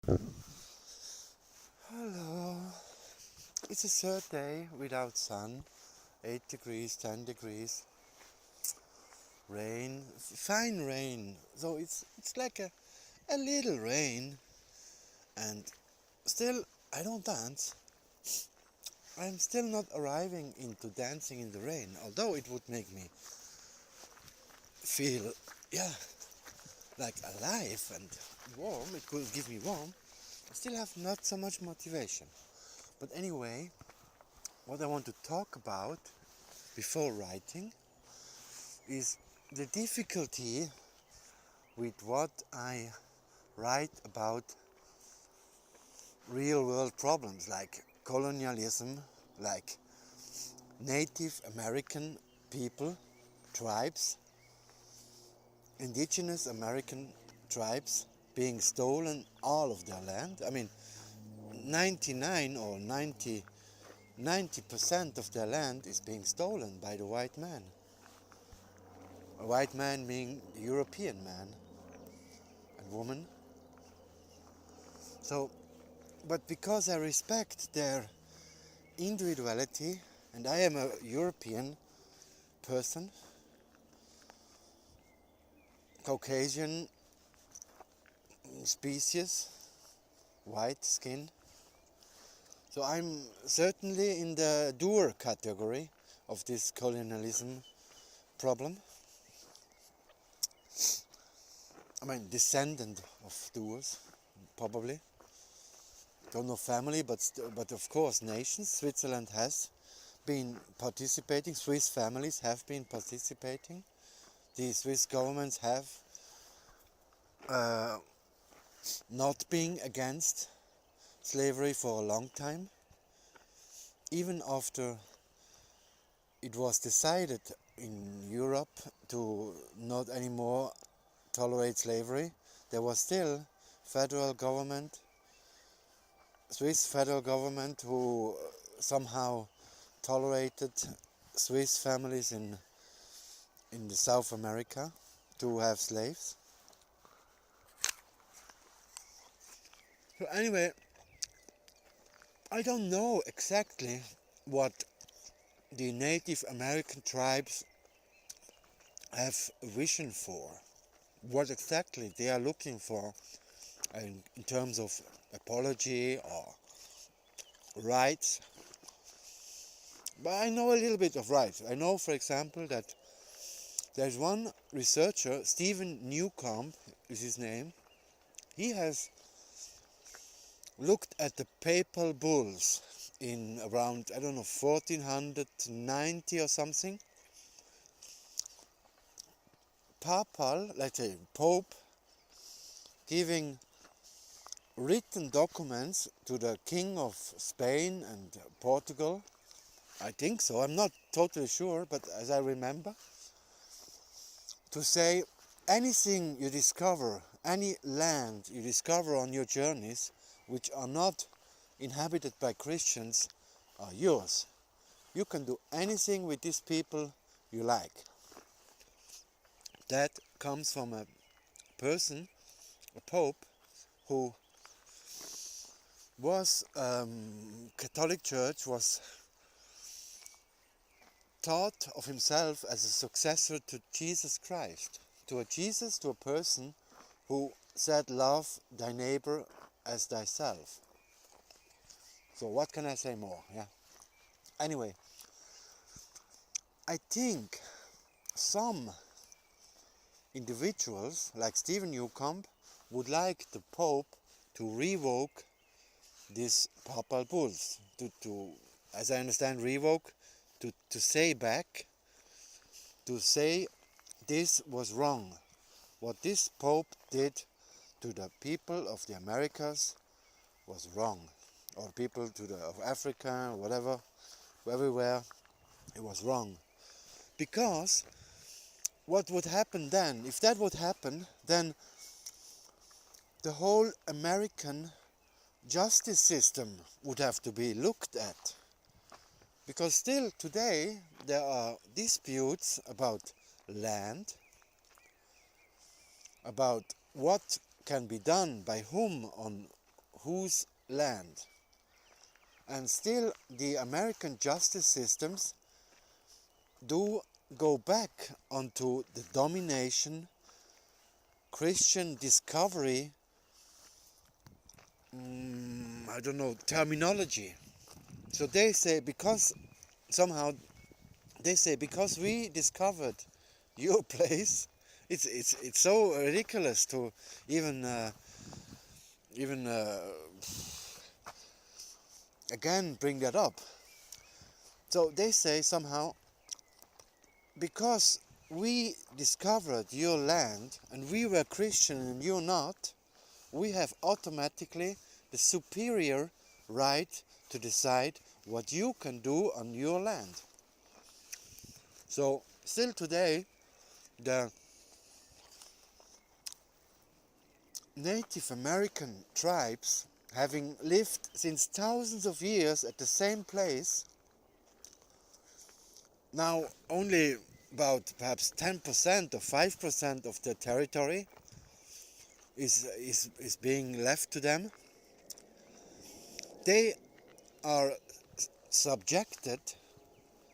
Hello. It's a third day without sun. 8 degrees, 10 degrees. Rain, fine rain. So it's like a little rain. And still, I don't dance. I'm still not arriving into dancing in the rain. Although it would make me feel, yeah, like alive and warm. It could give me warm. I still have not so much motivation. But anyway, what I want to talk about before writing is the difficulty with what I write about real world problems like colonialism, like Native American people, tribes, indigenous American tribes being stolen all of their land. I mean, 99 or 90% of their land is being stolen by the white man. A white man being the European man and woman. So, but because I respect their individuality, and I am a European person, Caucasian species, white skin, so I'm certainly in the doer category of this colonialism problem. I mean, descendant of doers, probably. Don't know family, but of course nations. Switzerland has been participating. Swiss families have been participating. The Swiss governments have not been against slavery for a long time. Even after it was decided in Europe to not anymore tolerate slavery, there was still federal government, Swiss federal government, who somehow tolerated Swiss families in the South America to have slaves. So anyway, I don't know exactly what the Native American tribes have a vision for, what exactly they are looking for in terms of apology or rights. But I know a little bit of rights. I know, for example, that there's one researcher, Stephen Newcomb is his name. He has looked at the papal bulls in around, I don't know, 1490 or something. Papal, let's say Pope, giving written documents to the King of Spain and Portugal. I think so, I'm not totally sure, but as I remember, to say anything you discover, any land you discover on your journeys which are not inhabited by Christians are yours. You can do anything with these people you like. That comes from a person, a pope, who was Catholic Church, was thought of himself as a successor to Jesus Christ, to a person who said, love thy neighbor as thyself. So what can I say more? Yeah. Anyway, I think some individuals like Stephen Newcomb would like the Pope to revoke these papal bulls, to as I understand, revoke, to say back, to say this was wrong. What this Pope did to the people of the Americas was wrong. Or people of Africa, whatever, everywhere, it was wrong. Because what would happen then, if that would happen, then the whole American justice system would have to be looked at. Because still today there are disputes about land, about what can be done by whom on whose land. And still the American justice systems do go back onto the domination, Christian discovery, I don't know, terminology. So they say because because we discovered your place, it's so ridiculous to even again bring that up. So they say somehow because we discovered your land and we were Christian and you're not, we have automatically the superior right to decide what you can do on your land. So still today, the Native American tribes, having lived since thousands of years at the same place, now only about perhaps 10% or 5% of the territory is being left to them. They are subjected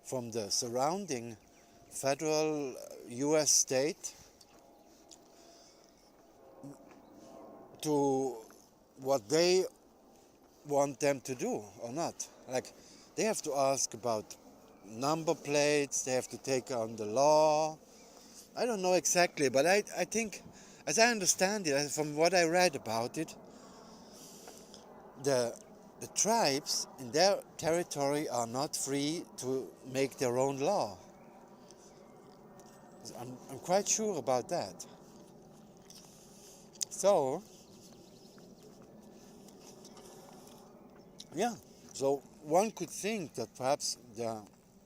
from the surrounding federal US state to what they want them to do or not. Like they have to ask about number plates, they have to take on the law. I don't know exactly, but I think, as I understand it, from what I read about it, the tribes in their territory are not free to make their own law. I'm quite sure about that. So, yeah, so one could think that perhaps the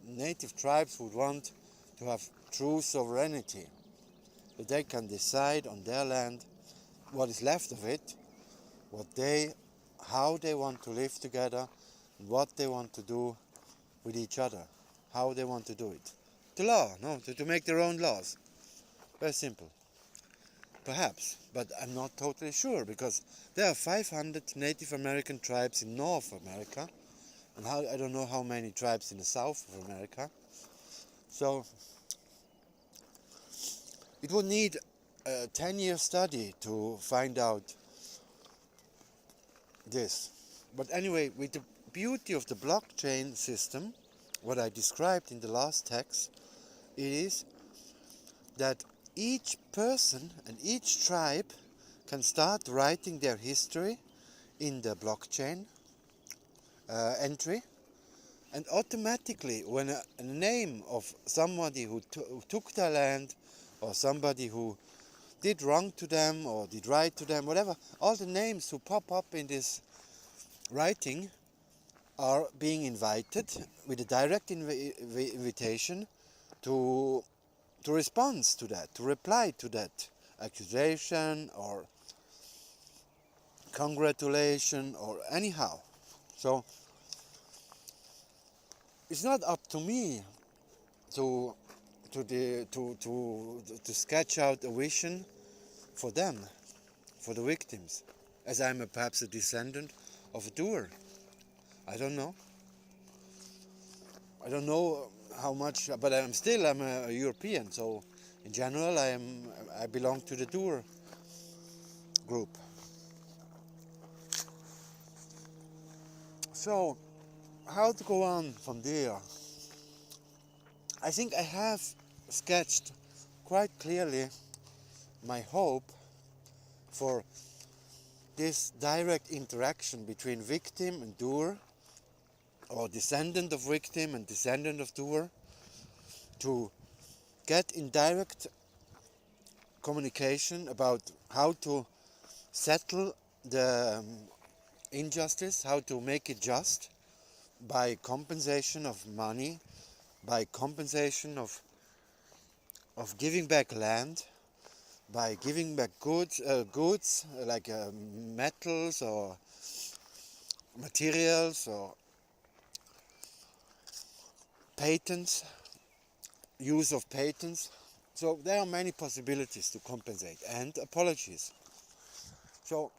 native tribes would want to have true sovereignty, that they can decide on their land what is left of it, how they want to live together, what they want to do with each other, how they want to do it. The law, no, to make their own laws. Very simple. Perhaps, but I'm not totally sure, because there are 500 Native American tribes in North America, and I don't know how many tribes in the South of America. So it would need a 10-year study to find out this. But anyway, with the beauty of the blockchain system, what I described in the last text, it is that each person and each tribe can start writing their history in the blockchain entry, and automatically when a name of somebody who took their land, or somebody who did wrong to them or did right to them, whatever, all the names who pop up in this writing are being invited with a direct invitation to respond to that, to reply to that accusation or congratulation or anyhow. So it's not up to me to sketch out a vision for them, for the victims, as I'm perhaps a descendant of a doer. I don't know. I don't know how much, but I'm a European, so in general I belong to the doer group. So how to go on from there? I think I have sketched quite clearly my hope for this direct interaction between victim and doer, or descendant of victim and descendant of doer, to get in direct communication about how to settle the injustice, how to make it just, by compensation of money, by compensation of giving back land, by giving back goods like metals or materials or patents, use of patents. So there are many possibilities to compensate, and apologies. So